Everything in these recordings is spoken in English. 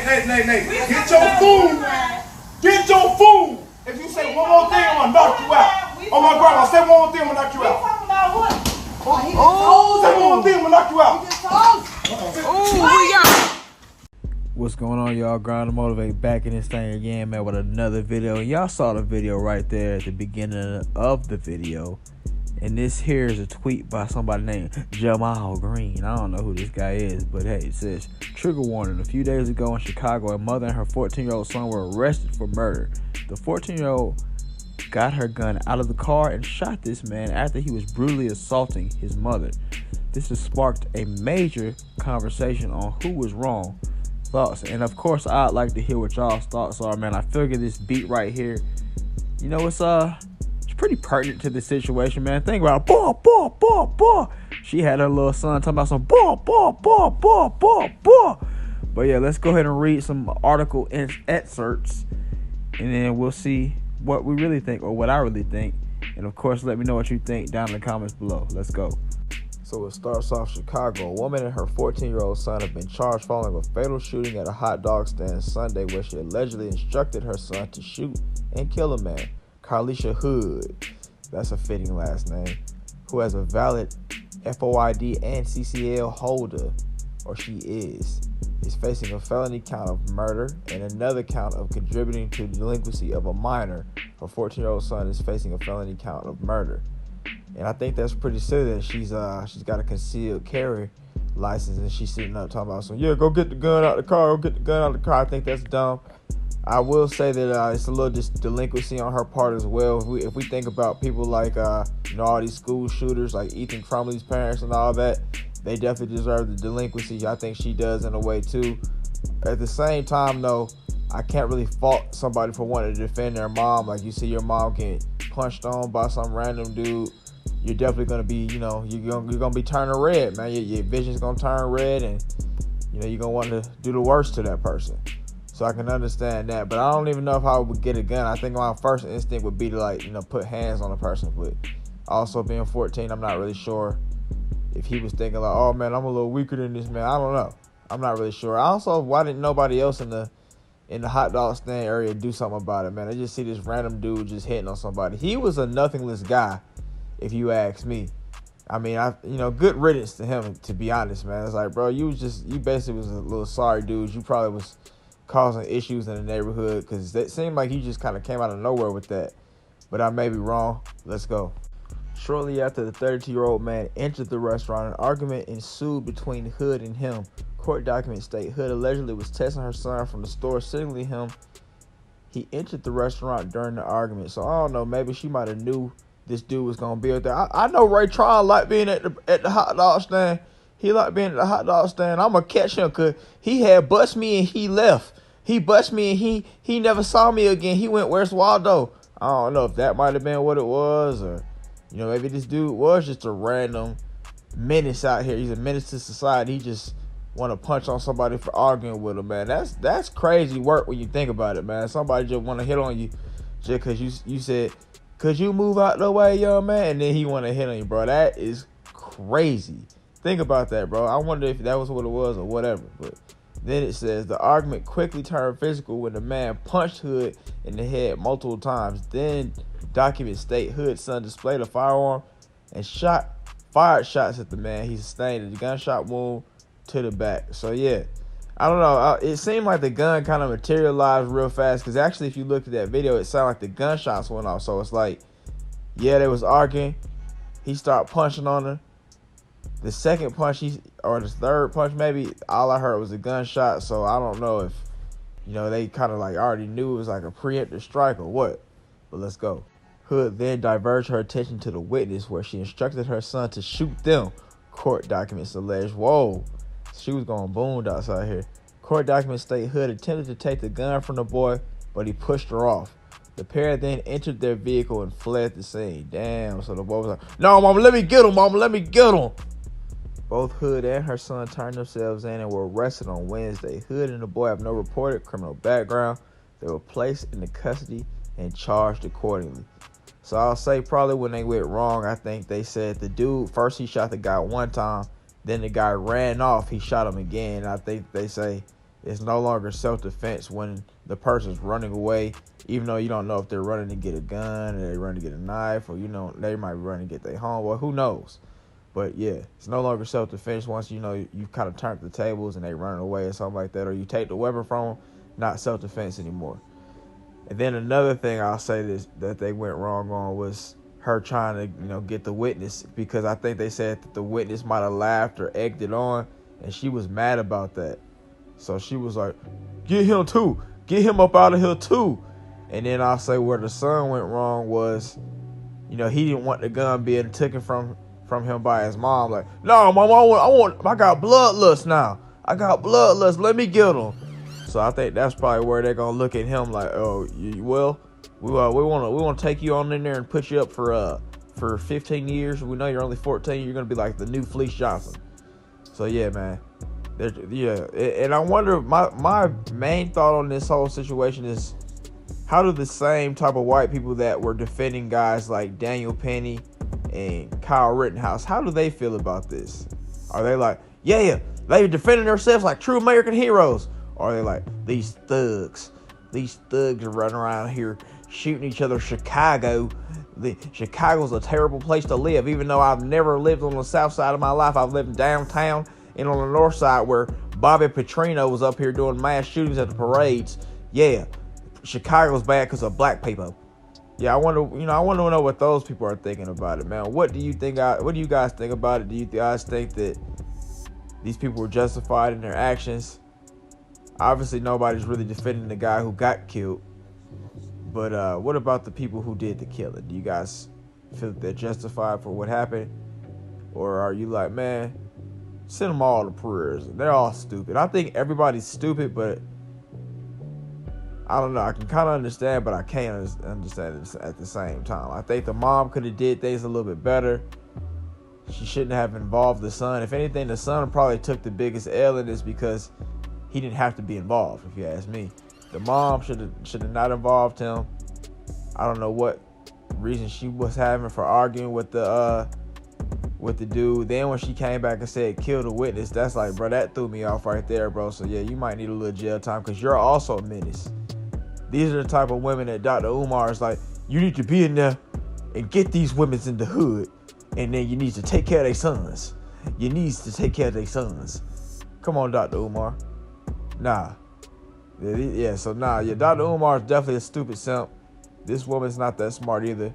Nate. Get your food. Get your food. If you say one more thing, I'm gonna knock you out. Oh my grandma, say one more thing, I'm gonna knock you out. Oh, say one more thing, I'm gonna knock you out. Oh, what's going on, y'all? Grind to Motivate back in this thing again, man, with another video. Y'all saw the video right there at the beginning of the video. And this here is a tweet by somebody named Jamal Green. I don't know who this guy is, but hey, it says, trigger warning. A few days ago in Chicago, a mother and her 14-year-old son were arrested for murder. The 14-year-old got her gun out of the car and shot this man after he was brutally assaulting his mother. This has sparked a major conversation on who was wrong. Thoughts, and of course, I'd like to hear what y'all's thoughts are, man. I figure this beat right here, you know, it's pretty pertinent to the situation, man. Think about it. Boy. She had her little son talking about some boy. But yeah, let's go ahead and read some article excerpts, and then we'll see what we really think, or what I really think. And of course, let me know what you think down in the comments below. Let's go. So it starts off Chicago. A woman and her 14-year-old son have been charged following a fatal shooting at a hot dog stand Sunday, where she allegedly instructed her son to shoot and kill a man. sh00t, that's a fitting last name, who has a valid FOID and CCL holder, or she is facing a felony count of murder and another count of contributing to the delinquency of a minor. Her 14-year-old son is facing a felony count of murder. And I think that's pretty silly that she's got a concealed carry license and she's sitting up talking about some, go get the gun out of the car, I think that's dumb. I will say that it's a little delinquency on her part as well. If we think about people like all these school shooters like Ethan Crumley's parents and all that, they definitely deserve the delinquency. I think she does in a way too. At the same time though, I can't really fault somebody for wanting to defend their mom. Like, you see your mom get punched on by some random dude, you're definitely gonna be, you're gonna be turning red, man. Your vision's gonna turn red, and you're gonna want to do the worst to that person. So I can understand that, but I don't even know if I would get a gun. I think my first instinct would be to put hands on a person. But also being 14, I'm not really sure if he was thinking like, oh man, I'm a little weaker than this man. I don't know. I'm not really sure. Also, why didn't nobody else in the hot dog stand area do something about it, man? I just see this random dude just hitting on somebody. He was a nothingless guy, if you ask me. I mean, good riddance to him, to be honest, man. It's like, bro, you basically was a little sorry dude. You probably was causing issues in the neighborhood, because it seemed like you just kind of came out of nowhere with that. But I may be wrong. Let's go. Shortly after the 32-year-old man entered the restaurant, an argument ensued between Hood and him. Court documents state Hood allegedly was testing her son from the store, signaling him he entered the restaurant during the argument. So I don't know, maybe she might have knew this dude was gonna be out there. I know Ray Tron liked being at the hot dog stand. He liked being at the hot dog stand. I'm gonna catch him, because he had bust me and he left. He bust me and he never saw me again. He went, where's Waldo? I don't know if that might have been what it was, or maybe this dude was just a random menace out here. He's a menace to society. He just want to punch on somebody for arguing with him, man. That's crazy work when you think about it, man. Somebody just want to hit on you just because you said, could you move out the way, young man? And then he want to hit on you, bro. That is crazy. Think about that, bro. I wonder if that was what it was or whatever. But then it says the argument quickly turned physical when the man punched Hood in the head multiple times. Then documents state Hood's son displayed a firearm and fired shots at the man. He sustained a gunshot wound to the back. So yeah, I don't know. It seemed like the gun kind of materialized real fast, because actually if you look at that video, it sounded like the gunshots went off. So it's like, yeah, they was arguing. He started punching on her. The second punch, or the third punch maybe, all I heard was a gunshot. So I don't know if, they kind of like already knew it was like a preemptive strike or what. But let's go. Hood then diverged her attention to the witness, where she instructed her son to shoot them. Court documents allege. Whoa. She was going boondocks out here. Court documents state Hood attempted to take the gun from the boy, but he pushed her off. The pair then entered their vehicle and fled the scene. Damn. So the boy was like, no, mama, let me get him, mama, let me get him. Both Hood and her son turned themselves in and were arrested on Wednesday. Hood and the boy have no reported criminal background. They were placed into custody and charged accordingly. So I'll say probably when they went wrong, I think they said the dude, first he shot the guy one time, then the guy ran off, he shot him again. I think they say It's no longer self-defense when the person's running away, even though you don't know if they're running to get a gun or they're running to get a knife, or they might be running to get their homeboy. Who knows? But yeah, it's no longer self-defense once you've kind of turned the tables and they running away or something like that, or you take the weapon from them. Not self-defense anymore. And then another thing I'll say that they went wrong on was her trying to get the witness, because I think they said that the witness might have laughed or egged it on, and she was mad about that. So she was like, "Get him too. Get him up out of here too." And then I'll say where the son went wrong was, he didn't want the gun being taken from him by his mom. Like, "No, mom, I got bloodlust now. I got bloodlust. Let me get him." So I think that's probably where they're gonna look at him like, "Oh, we want to take you on in there and put you up for 15 years. We know you're only 14. You're gonna be like the new Fleece Johnson." So yeah, man. Yeah, and I wonder, my main thought on this whole situation is, how do the same type of white people that were defending guys like Daniel Penny and Kyle Rittenhouse, how do they feel about this? Are they like, yeah, they're defending themselves like true American heroes? Or are they like, these thugs are running around here shooting each other? Chicago's a terrible place to live. Even though I've never lived on the south side of my life, I've lived downtown and on the north side where Bobby Petrino was up here doing mass shootings at the parades. Yeah, Chicago's bad because of black people. Yeah, I want to know what those people are thinking about it, man. What do you guys think about it? Do you guys think that these people were justified in their actions? Obviously, nobody's really defending the guy who got killed. But what about the people who did the killing? Do you guys feel that they're justified for what happened? Or are you like, man, send them all to prayers? They're all stupid. I think everybody's stupid, but I don't know. I can kind of understand, but I can't understand it at the same time. I think the mom could have did things a little bit better. She shouldn't have involved the son. If anything, the son probably took the biggest L in this because he didn't have to be involved, if you ask me. The mom should have not involved him. I don't know what reason she was having for arguing with the dude. Then when she came back and said kill the witness, that's like, bro, that threw me off right there, bro. So yeah, you might need a little jail time because you're also a menace. These are the type of women that Dr. Umar is like, you need to be in there and get these women in the hood, and then you need to take care of their sons. You need to take care of their sons. Come on, Dr. Umar. Nah. Yeah, Dr. Umar is definitely a stupid simp. This woman's not that smart either.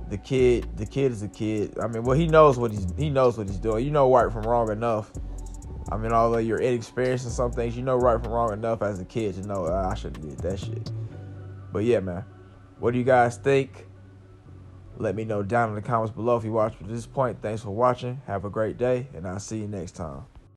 The kid is a kid. I mean, well, he knows what he's doing. You know right from wrong enough. I mean, although you're inexperienced in some things, you know right from wrong enough as a kid to know I shouldn't have did that shit. But yeah, man. What do you guys think? Let me know down in the comments below if you watched to this point. Thanks for watching. Have a great day, and I'll see you next time.